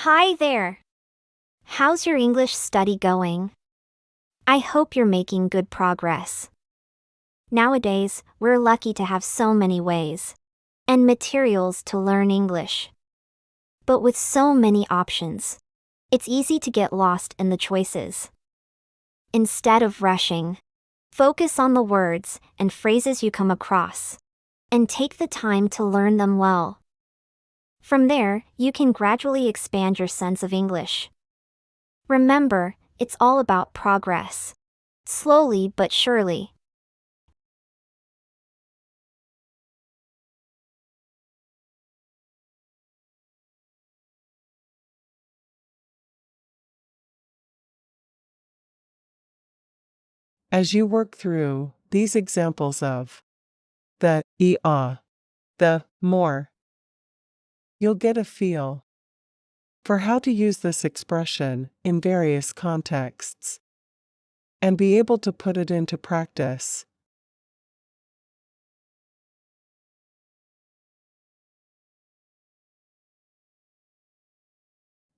Hi there. How's your English study going? I hope you're making good progress. Nowadays, we're lucky to have so many ways and materials to learn English. But with so many options, it's easy to get lost in the choices. Instead of rushing, focus on the words and phrases you come across, and take the time to learn them well. From there, you can gradually expand your sense of English. Remember, it's all about progress. Slowly but surely. As you work through these examples of the the more, you'll get a feel for how to use this expression in various contexts and be able to put it into practice.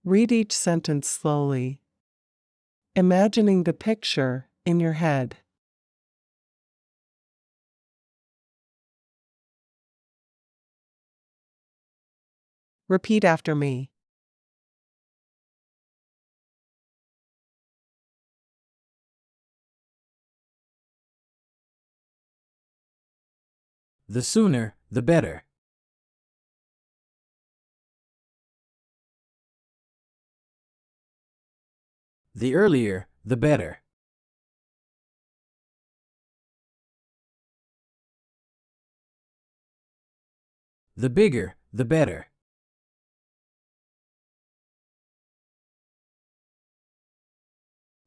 Read each sentence slowly, imagining the picture in your head. Repeat after me. The sooner, the better. The earlier, the better. The bigger, the better.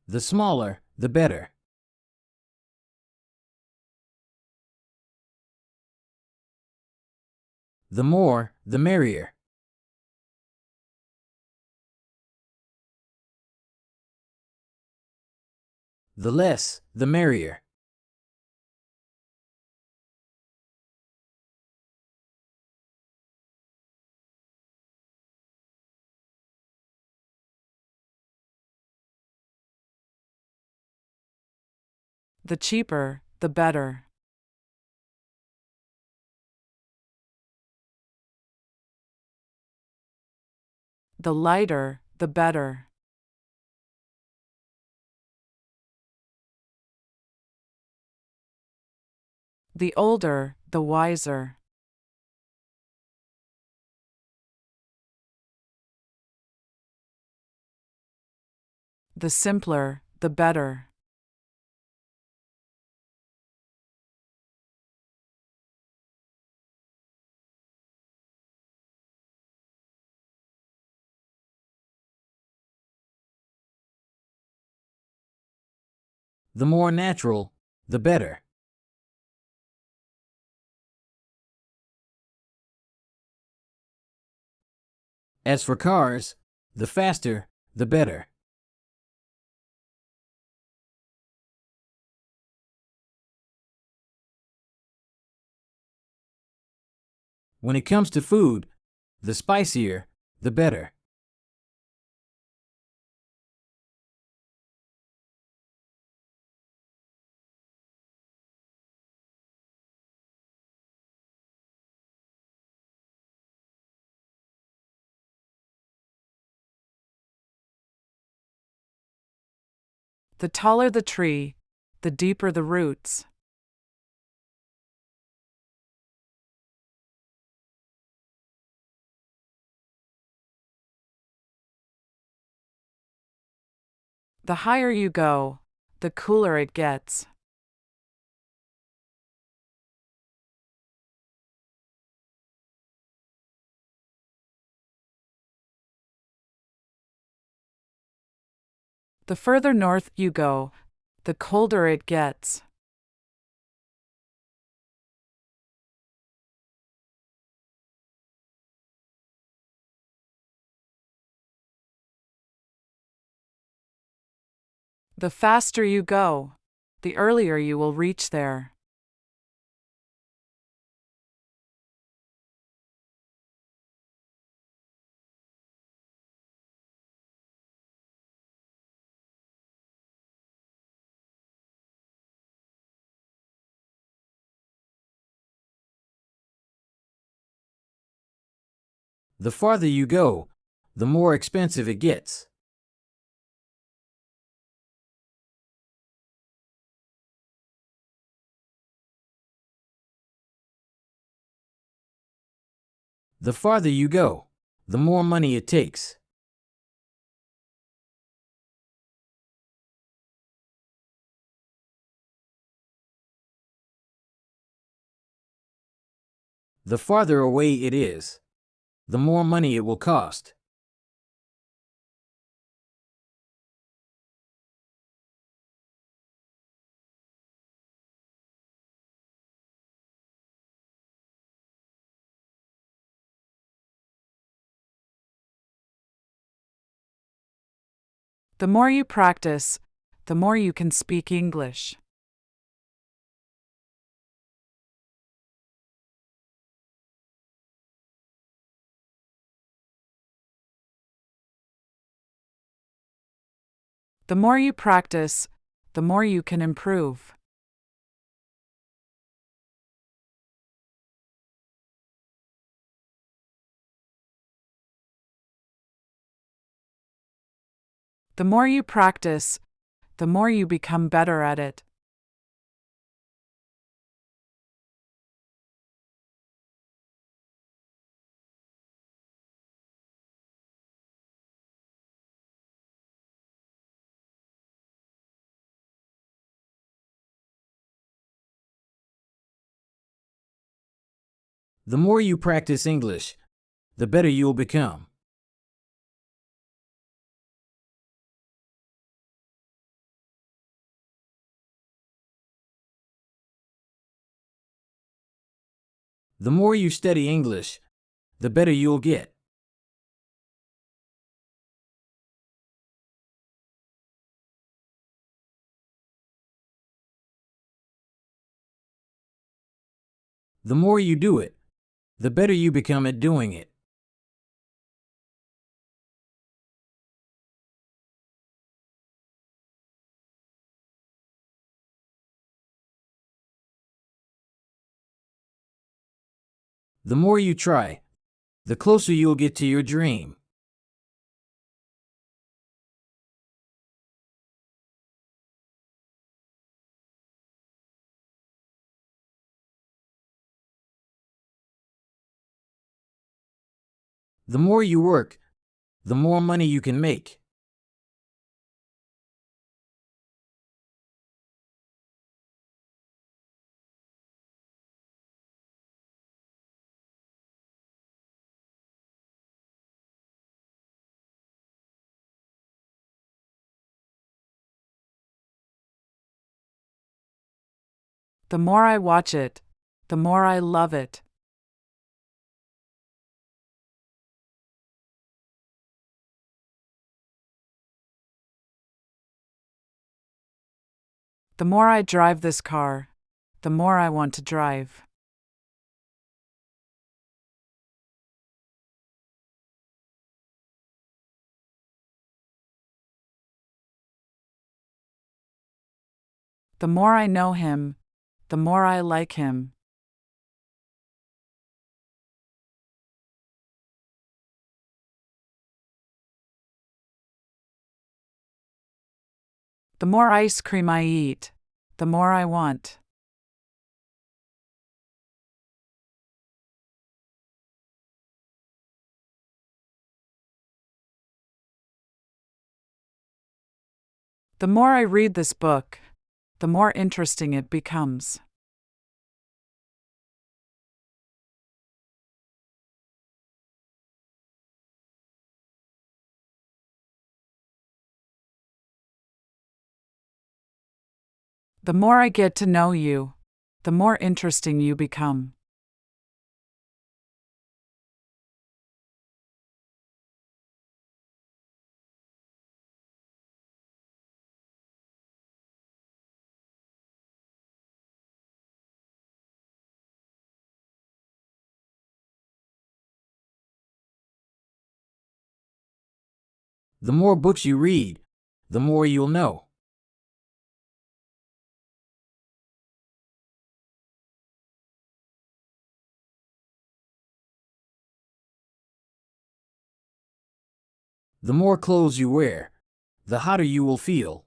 The smaller, the better. The more, the merrier. The less, the merrier. The cheaper, the better. The lighter, the better. The older, the wiser. The simpler, the better. The more natural, the better. As for cars, the faster, the better. When it comes to food, the spicier, the better. The taller the tree, the deeper the roots. The higher you go, the cooler it gets. The further north you go, the colder it gets. The faster you go, the earlier you will reach there. The farther you go, the more expensive it gets. The farther you go, the more money it takes. The farther away it is, the more money it will cost. The more you practice, the more you can speak English. The more you practice, the more you can improve. The more you practice, the more you become better at it. The more you practice English, the better you'll become. The more you study English, the better you'll get. The more you do it, the better you become at doing it. The more you try, the closer you'll get to your dream. The more you work, the more money you can make. The more I watch it, the more I love it. The more I drive this car, the more I want to drive. The more I know him, the more I like him. The more ice cream I eat, the more I want. The more I read this book, the more interesting it becomes. The more I get to know you, the more interesting you become. The more books you read, the more you'll know. The more clothes you wear, the hotter you will feel.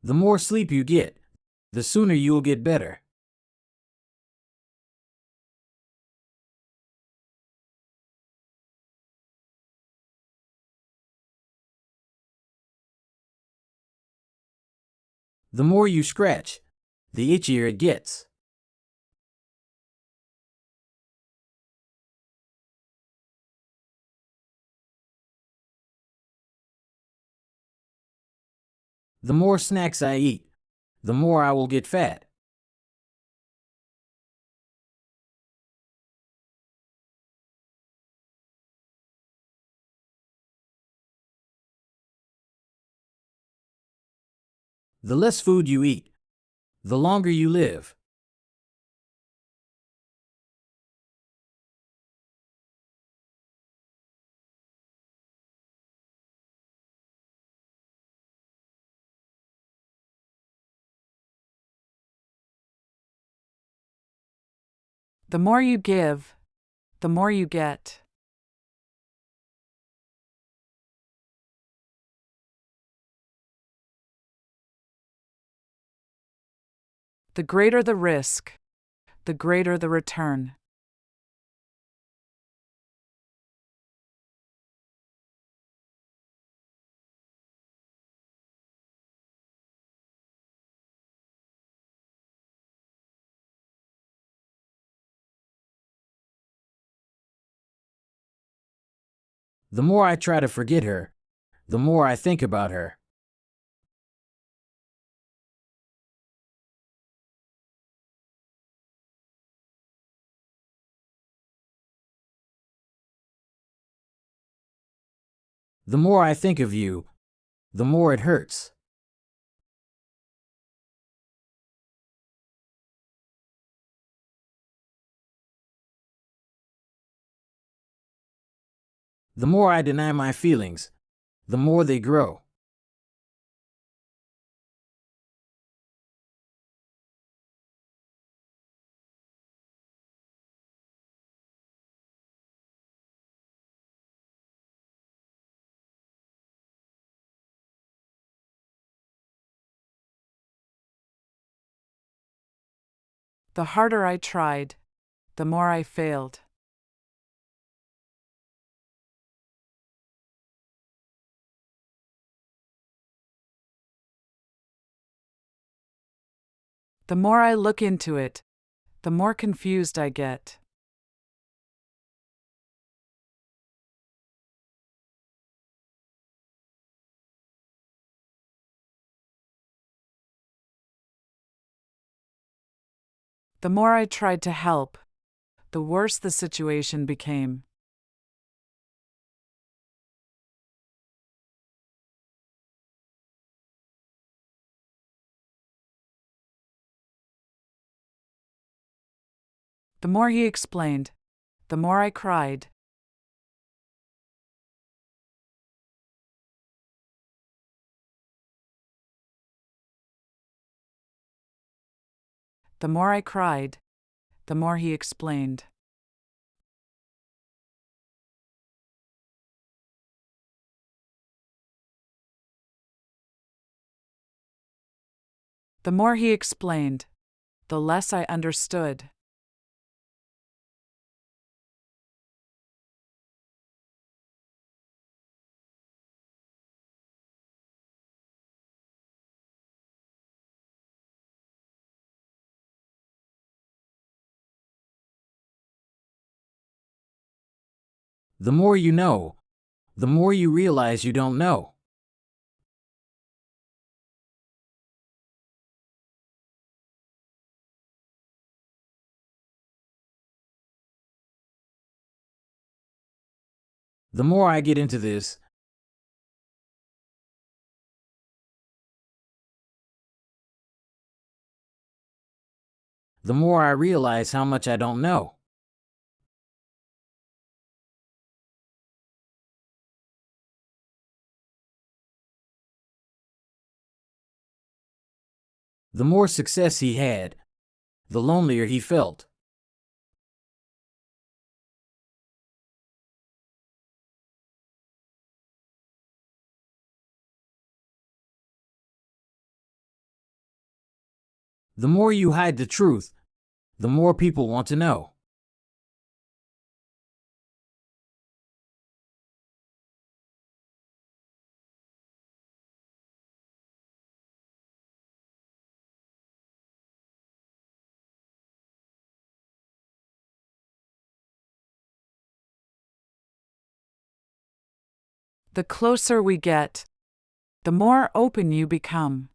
The more sleep you get, the sooner you will get better. The more you scratch, the itchier it gets. The more snacks I eat, the more I will get fat. The less food you eat, the longer you live. The more you give, the more you get. The greater the risk, the greater the return. The more I try to forget her, the more I think about her. The more I think of you, the more it hurts. The more I deny my feelings, the more they grow. The harder I tried, the more I failed. The more I look into it, the more confused I get. The more I tried to help, the worse the situation became. The more he explained, the more I cried. The more I cried, the more he explained. The more he explained, the less I understood. The more you know, the more you realize you don't know. The more I get into this, the more I realize how much I don't know. The more success he had, the lonelier he felt. The more you hide the truth, the more people want to know. The closer we get, the more open you become.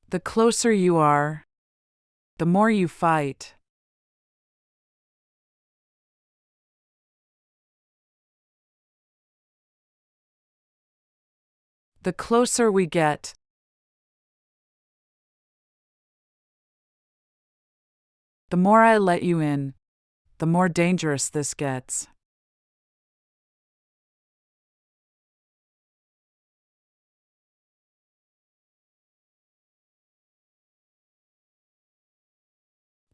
The closer you are, the more you fight. The closer we get, the more I let you in, the more dangerous this gets.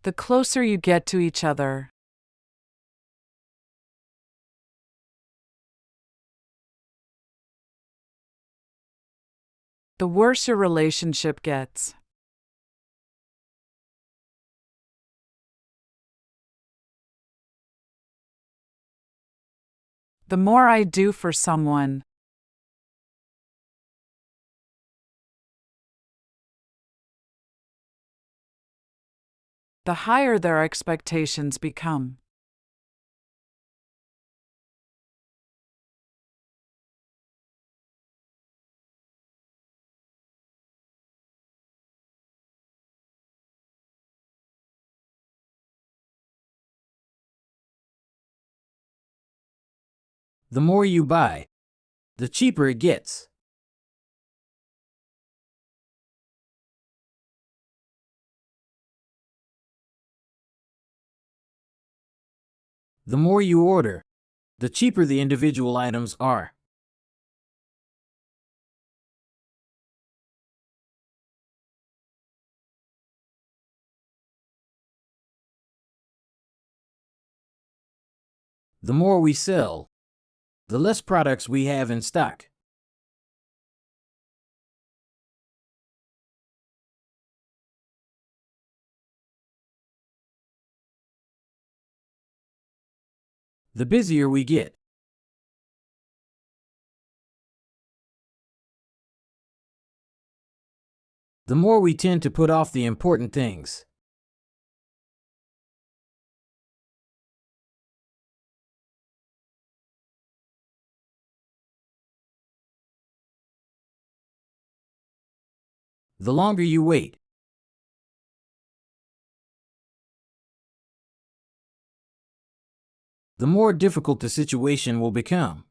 The closer you get to each other, the worse your relationship gets. The more I do for someone, the higher their expectations become. The more you buy, the cheaper it gets. The more you order, the cheaper the individual items are. The more we sell, the less products we have in stock. The busier we get, the more we tend to put off the important things. The longer you wait, the more difficult the situation will become.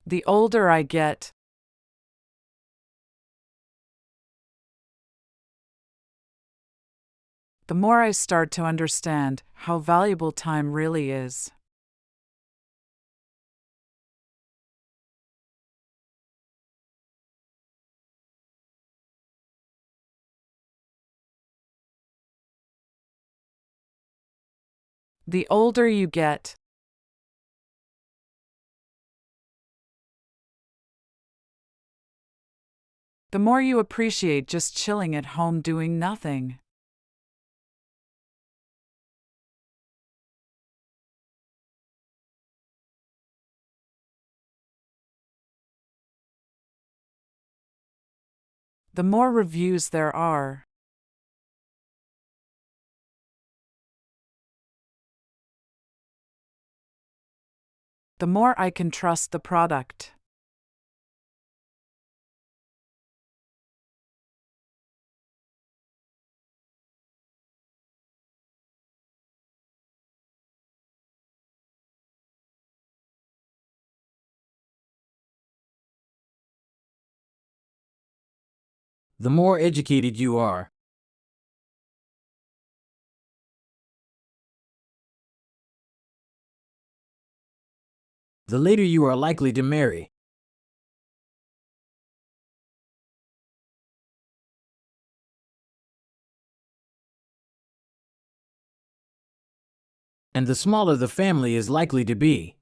The older I get, the more I start to understand how valuable time really is. The older you get, the more you appreciate just chilling at home doing nothing. The more reviews there are, the more I can trust the product. The more educated you are, the later you are likely to marry. And the smaller the family is likely to be.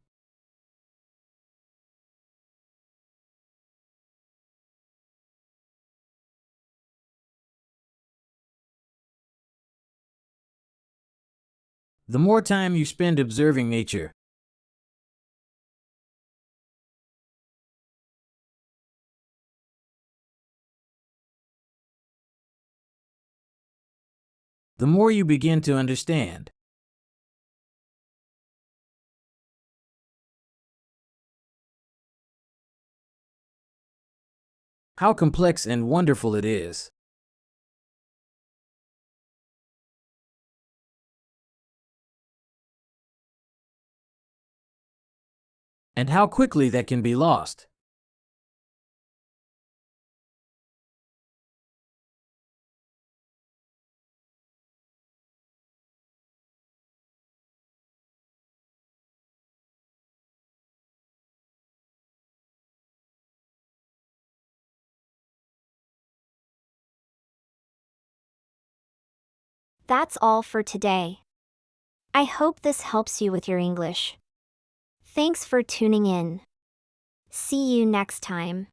The more time you spend observing nature, the more you begin to understand. How complex and wonderful it is. And how quickly that can be lost. That's all for today. I hope this helps you with your English. Thanks for tuning in. See you next time.